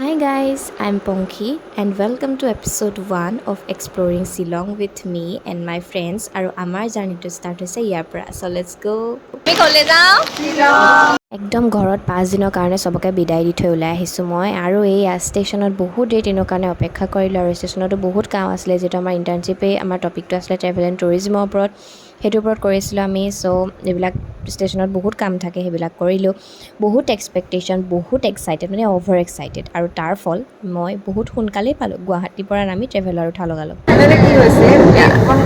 Hi guys, I'm Ponki and welcome to episode 1 of Exploring Shillong with me and my friends আৰু আমাৰ জাৰ্নিটো start হৈছে ইয়াৰ পৰা so let's go আমি ক'লে যাওঁ একদম ঘৰত 5 দিনৰ কাৰণে সবকে বিদায় দি থৈ ওলাই আহিছোঁ মই আৰু এই ষ্টেচনত বহুত দেৰি দিনৰ কাৰণে অপেক্ষা কৰিলোঁ আৰু ষ্টেচনতো বহুত কাম আছিলে যেটো আমাৰ ইন্টাৰ্নশ্বিপে আমাৰ টপিকটো আছিলে ট্ৰেভেল এণ্ড টুৰিজমৰ ওপৰত হেতুৰ ওপৰত কৰিছিলোঁ আমি সো এইবিলাক ষ্টেচনত বহুত কাম থাকে সেইবিলাক কৰিলোঁ বহুত এক্সপেক্টেশ্যন বহুত এক্সাইটেড মানে অভাৰ এক্সাইটেড আৰু তাৰ ফল মই বহুত সোনকালেই পালোঁ গুৱাহাটীৰ পৰা নামি ট্ৰেভেলাৰ উঠা লগালোঁ কি হৈছে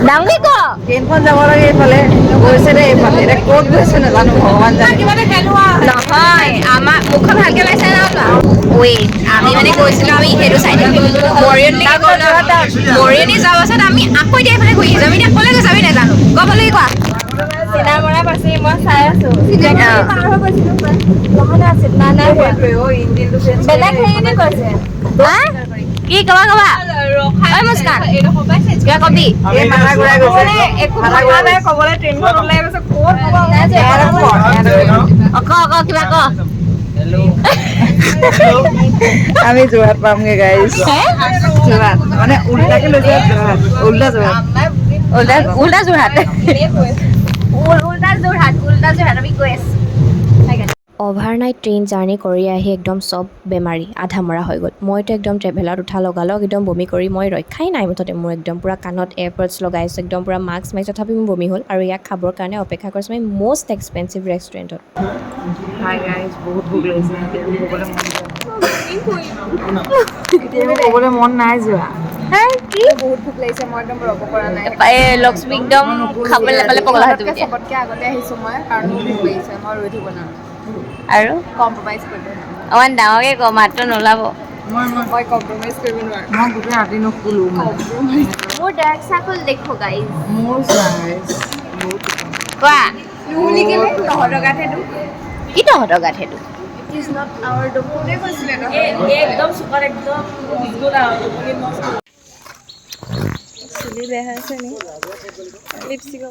ডাঙৰি ক ট্ৰেইনখন যাব লাগে এইফালে গৈছে দে এইফালে এতিয়া ক'ত গৈছে নাজানো ভগৱান জানে নহয় আমাৰ মুখখন ভালকে পাইছে না ৱেইট আমি মানে গৈছিলোঁ আমি সেইটো চাইডে মৰিয়নি যোৱাৰ পাছত আমি আকৌ এতিয়া এইফালে ঘূৰি আহিছোঁ আমি এতিয়া ক'লৈ গৈছোঁ আমি নাজানো ক'বলৈ কোৱা চিনামৰা পাইছে মই চাই আছো বেলেগ হেৰিতে কৈছে কি কবা কবা ঐ মুস্কান কিবা কবি এই মাথা ঘূৰাই গৈছে একো কথা নাই ক'বলৈ ট্ৰেইনখন ওলাই গৈছে ক'ত অক কিবা ক আমি যোৰহাট পামগে গাইজ যোৰহাট মানে উল্টাকে লৈছে যোৰহাট উল্টা যোৰহাট উল্টা যোৰহাট আমি গৈ আছোঁ অভাৰনাইট ট্ৰেইন জাৰ্ণি কৰি আহি একদম চব বেমাৰী আধা মৰা হৈ গ'ল মইতো একদম ট্ৰেভেলাৰত উঠা লগালগ একদম বমি কৰি মই ৰক্ষাই নাই মুঠতে মোৰ একদম পূৰা কাণত এয়াৰপডছ লগাইছোঁ একদম পূৰা মাস্ক মাৰি তথাপি মোৰ বমি হ'ল আৰু ইয়াক খাবৰ কাৰণে অপেক্ষা কৰিছোঁ মই মষ্ট এক্সপেঞ্চিভ ৰেষ্টুৰেণ্টত হাই গাইজ বহুত ভোক লাগিছে এতিয়া ক'বলৈ মন নাই যোৱা বহুত ভোক লাগিছে মই একদম ৰ'ব পৰা নাই লক্ষ্মী একদম খাবলৈ নাপালে পগলা হৈ যাবগে চবতকৈ আগতে আহিছোঁ মই কাৰণ মোৰ ভোক লাগিছে মই ৰৈ থাকিব নোৱাৰোঁ আৰু কম্প্ৰমাইজ কৰিব নোৱাৰোঁ অকণমান ডাঙৰকৈ ক মাতটো নোলাব মই কম্প্ৰমাইজ কৰিব নোৱাৰোঁ মই গোটেই ৰাতি নুশুলো মোৰ ডাৰ্ক চাৰ্কল দেখো গাইজ মোৰ চাইজ কোৱা নুশুনি কেলে তহঁতৰ গাত সেইটো কি তহঁতৰ গাত সেইটো ইট ইজ নট আৱাৰ কোনে কৈছিলে একদম চুপাৰ একদম চুলি বেয়া হৈ আছে নি লিপষ্টিক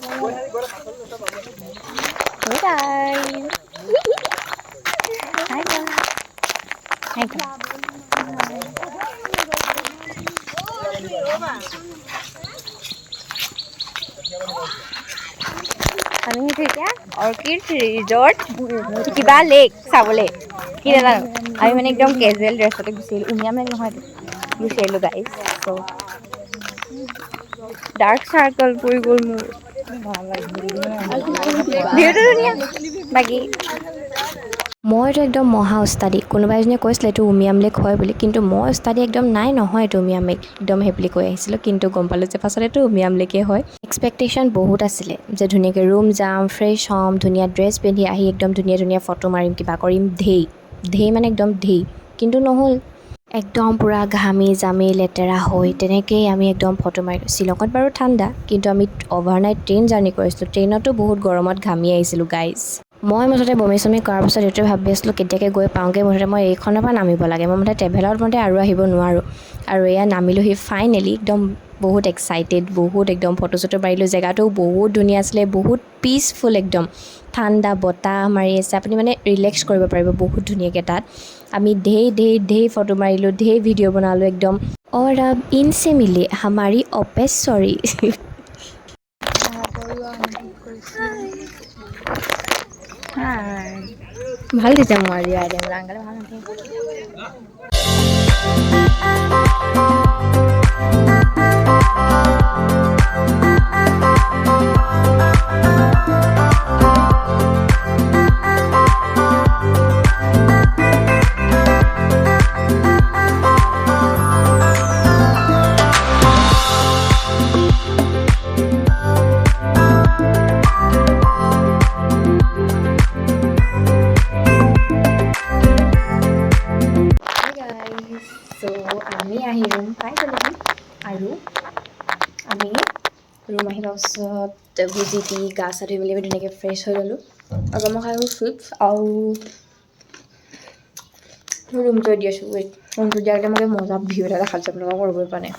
আমি সেইটো এতিয়া অৰ্কিড ৰিজৰ্ট কিবা লেক চাবলৈ কি নাজানো আমি মানে একদম কেজুৱেল ড্ৰেছতে গুচি আহিলোঁ উমিয়াম লেক নহয় গুচি আহিলোঁ গাইজ চ' ডাৰ্ক চাৰ্কল পৰি গ'ল মোৰ ভিউটো ধুনীয়া বাকী মইতো একদম মহা উস্তাদি কোনোবা এজনীয়ে কৈছিলে এইটো উমিয়াম লেক হয় বুলি কিন্তু মই উস্তাদি একদম নাই নহয় এইটো উমিয়াম লেক একদম সেই বুলি কৈ আহিছিলোঁ কিন্তু গম পালোঁ যে পাছত এইটো উমিয়াম লেকেই হয় এক্সপেক্টেশ্যন বহুত আছিলে যে ধুনীয়াকৈ ৰুম যাম ফ্ৰেছ হ'ম ধুনীয়া ড্ৰেছ পিন্ধি আহি একদম ধুনীয়া ধুনীয়া ফটো মাৰিম কিবা কৰিম ঢেৰ মানে একদম ঢেৰ কিন্তু নহ'ল একদম পূৰা ঘামি জামি লেতেৰা হৈ তেনেকেই আমি একদম ফটো মাৰিলোঁ শ্বিলঙত বাৰু ঠাণ্ডা কিন্তু আমি অভাৰনাইট ট্ৰেইন জাৰ্ণি কৰিছিলোঁ ট্ৰেইনতো বহুত গৰমত ঘামি আহিছিলোঁ গাইজ মই মুঠতে বমি চমি কৰাৰ পাছত এইটোৱে ভাবি আছিলোঁ কেতিয়াকৈ গৈ পাওঁগৈ মুঠতে মই এইখনৰ পৰা নামিব লাগে মই মুঠতে ট্ৰেভেলাৰত মতে আৰু আহিব নোৱাৰোঁ আৰু এয়া নামিলোহি ফাইনেলি একদম বহুত এক্সাইটেড বহুত একদম ফটো চটো মাৰিলোঁ জেগাটো বহুত ধুনীয়া আছিলে বহুত পিচফুল একদম ঠাণ্ডা বতাহ মাৰি আছে আপুনি মানে ৰিলেক্স কৰিব পাৰিব বহুত ধুনীয়াকৈ তাত আমি ঢেৰ ফটো মাৰিলোঁ ঢেৰ ভিডিঅ' বনালোঁ একদম और अब इनसे मिले हमारी ऑपेश्वरी ভাল দিছে মই আইডিয়া ভাল আমি আহি ৰুম পাই গ'লোহি আৰু আমি ৰুম আহি পোৱাৰ পাছত ভুজি দি গা চা ধুই মেলি ধুনীয়াকৈ ফ্ৰেছ হৈ গ'লোঁ আৰু মই খাই চিপছ আৰু ৰুমটো দি আছোঁ ৰুমটো দিয়াৰ মই মজা ভিউ এটা দেখাইছোঁ আপোনালোকক কৰিবই পৰা নাই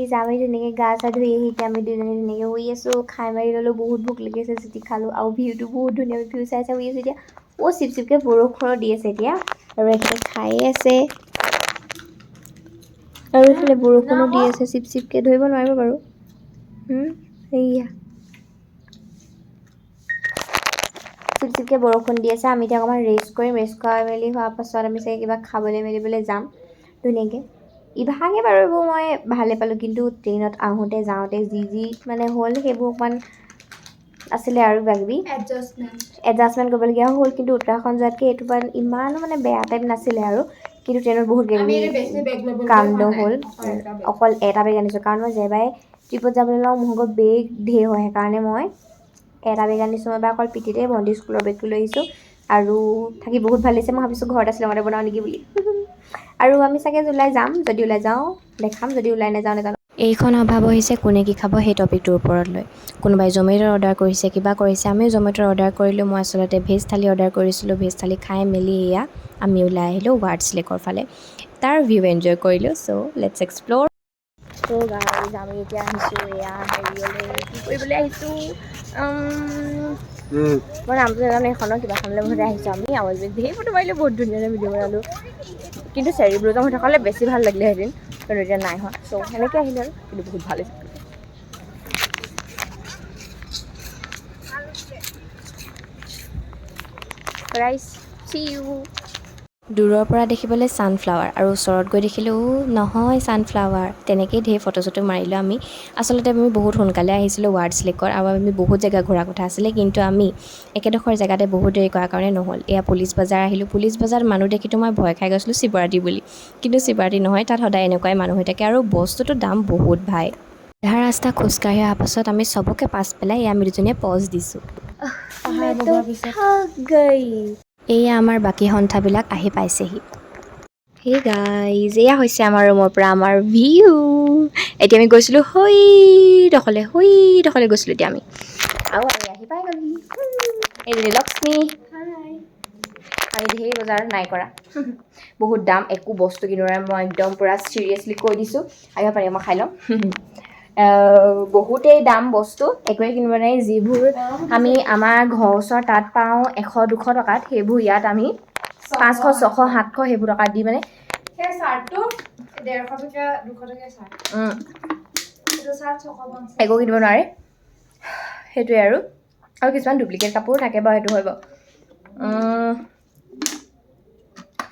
উঠিছে আমি ধুনীয়াকৈ গা চা ধুই আহি এতিয়া আমি দুজনী ধুনীয়াকৈ শুই আছোঁ খাই মাৰি ল'লোঁ বহুত ভোক লাগি আছে চিটি খালোঁ আৰু ভিউটো বহুত ধুনীয়া ভিউ চাই চাই শুই আছোঁ এতিয়া চিপকৈ বৰষুণো দি আছে এতিয়া আৰু এখেতে খায়ে আছে আৰু এইফালে বৰষুণো দি আছে চিপকৈ ধৰিব নোৱাৰিব বাৰু সেয়া চিপকৈ বৰষুণ দি আছে আমি এতিয়া অকণমান ৰেষ্ট কৰিম ৰেষ্ট কৰা মেলি হোৱাৰ পাছত আমি চাগে কিবা খাবলৈ মেলিবলৈ যাম ধুনীয়াকৈ ইভাগে বাৰু এইবোৰ মই ভালে পালোঁ কিন্তু ট্ৰেইনত আহোঁতে যাওঁতে যি মানে হ'ল সেইবোৰ অকণমান আছিলে আৰু কিবা কিবি এডজাষ্টমেণ্ট কৰিবলগীয়া হ'ল কিন্তু উত্তৰাখণ্ড যোৱাতকৈ এইটো বাৰু ইমানো মানে বেয়া টাইপ নাছিলে আৰু কিন্তু ট্ৰেইনত বহুত কিবা কাণ্ড হ'ল অকল এটা বেগ আনিছোঁ কাৰণ মই যেবাৰে ট্ৰিপত যাবলৈ লওঁ মোৰ ঘৰত বেগ ঢেৰ হয় সেইকাৰণে মই এটা বেগ আনিছোঁ মই এবাৰ অকল পিঠিতে ভণ্টি স্কুলৰ বেগটো লৈ আহিছোঁ আৰু থাকি বহুত ভাল লাগিছে মই ভাবিছোঁ ঘৰত আছে লগতে বনাওঁ নেকি বুলি আৰু আমি চাগে ওলাই যাম যদি ওলাই যাওঁ দেখাম যদি ওলাই নাযাওঁ এইখন অভাৱ হৈছে কোনে কি খাব সেই টপিকটোৰ ওপৰত লৈ কোনোবাই জমেট'ৰ অৰ্ডাৰ কৰিছে কিবা কৰিছে আমিও জমেট'ৰ অৰ্ডাৰ কৰিলোঁ মই আচলতে ভেজ থালি অৰ্ডাৰ কৰিছিলোঁ ভেজ থালি খাই মেলি এয়া আমি ওলাই আহিলোঁ ৱাৰ্ডছ লেকৰ ফালে তাৰ ভিউ এনজয় কৰিলোঁ চ' লেটছ এক্সপ্ল'ৰ চ' গাইজ আমি এতিয়া আহিছোঁ এয়া হেৰিয়লৈ কি কৰিবলৈ আহিছোঁ মই নামটো নাজানো এইখনৰ কিবা খাবলৈ মুঠতে আহিছোঁ আমি আৱাজ ধেৰ ফটো মাৰিলোঁ বহুত ধুনীয়া ভিডিঅ' বনালোঁ কিন্তু চেৰি ব্লুজম হৈ থকালে বেছি ভাল লাগিলেহেঁতেন কিন্তু এতিয়া নাই হোৱা চ' সেনেকৈ আহিলোঁ আৰু কিন্তু বহুত ভাল হৈছে ৰাইজ চি ইউ দূৰৰ পৰা দেখিবলৈ ছানফ্লাৱাৰ আৰু ওচৰত গৈ দেখিলোঁ নহয় ছানফ্লাৱাৰ তেনেকেই ঢেৰ ফটো চটো মাৰিলোঁ আমি আচলতে আমি বহুত সোনকালে আহিছিলোঁ ৱাৰ্ডছ লেকৰ আৰু আমি বহুত জেগা ঘূৰা কথা আছিলে কিন্তু আমি একেডোখৰ জেগাতে বহুত দেৰি কৰাৰ কাৰণে নহ'ল এয়া পুলিচ বজাৰ আহিলোঁ পুলিচ বজাৰত মানুহ দেখিতো মই ভয় খাই গৈছিলোঁ শিৱৰাত্ৰি বুলি কিন্তু শিৱৰাত্ৰি নহয় তাত সদায় এনেকুৱাই মানুহ হৈ থাকে আৰু বস্তুটোৰ দাম বহুত ভাই আধা ৰাস্তা খোজকাঢ়ি অহাৰ পাছত আমি চবকে পাছ পেলাই আমি দুজনীয়ে পজ দিছোঁ এয়া আমাৰ বাকী সন্থাবিলাক আহি পাইছেহি সেই গাইজ এয়া হৈছে আমাৰ ৰুমৰ পৰা আমাৰ ভিউ এতিয়া আমি গৈছিলোঁ সৈডখৰলৈ গৈছিলোঁ এতিয়া আমি আৰু আমি আহি পাই গ'লি এইজনী লক্ষ্মী আমি ঢেৰ বজাৰ নাই কৰা বহুত দাম একো বস্তু কিনোৰে মই একদম পূৰা চিৰিয়াছলি কৈ দিছোঁ আহিব পাৰিম মই খাই ল'ম বহুতেই দাম বস্তু একোৱে কিনিব নোৱাৰি যিবোৰ আমি আমাৰ ঘৰৰ ওচৰত তাত পাওঁ 100-200 টকাত সেইবোৰ ইয়াত আমি 500-600-700 সেইবোৰ টকাত দি মানে সেই চাৰ্টটো 150 টকীয়া 200 টকীয়া চাৰ্ট সেইটো চাৰ্ট 650 একো কিনিব নোৱাৰে সেইটোৱে আৰু কিছুমান ডুপ্লিকেট কাপোৰ থাকে বাৰু সেইটো হয় বাৰু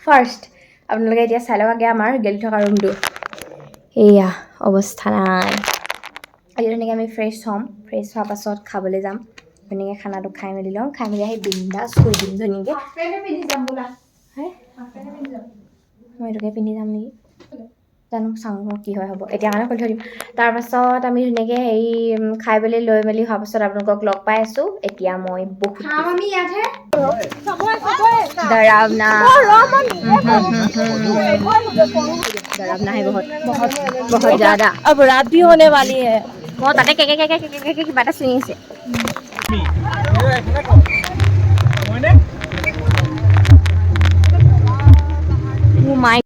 ফাৰ্ষ্ট আপোনালোকে এতিয়া চাই লওক আগে আমাৰ গেলি থকা ৰুমটো এয়া অৱস্থা নাই এতিয়া ধুনীয়াকৈ আমি ফ্ৰেছ হ'ম ফ্ৰেছ হোৱাৰ পাছত খাবলৈ যাম ধুনীয়াকৈ খানাটো খাই মেলি লওঁ খাই মেলি আহি বিন্দাছ শুই দিম ধুনীয়াকৈ মই এইটোকে পিন্ধি যাম নেকি জানো চাওঁ কি হয় হ'ব এতিয়া কাৰণে খুলি থৈ দিম তাৰপাছত আমি ধুনীয়াকৈ হেৰি খাই মেলি লৈ মেলি হোৱাৰ পাছত আপোনালোকক লগ পাই আছোঁ এতিয়া মই বহুত डरावना डरावना है बहुत बहुत ज़्यादा अब रात भी होने वाली है बहुत ताते के किবা এটা চিঙি আছে Oh my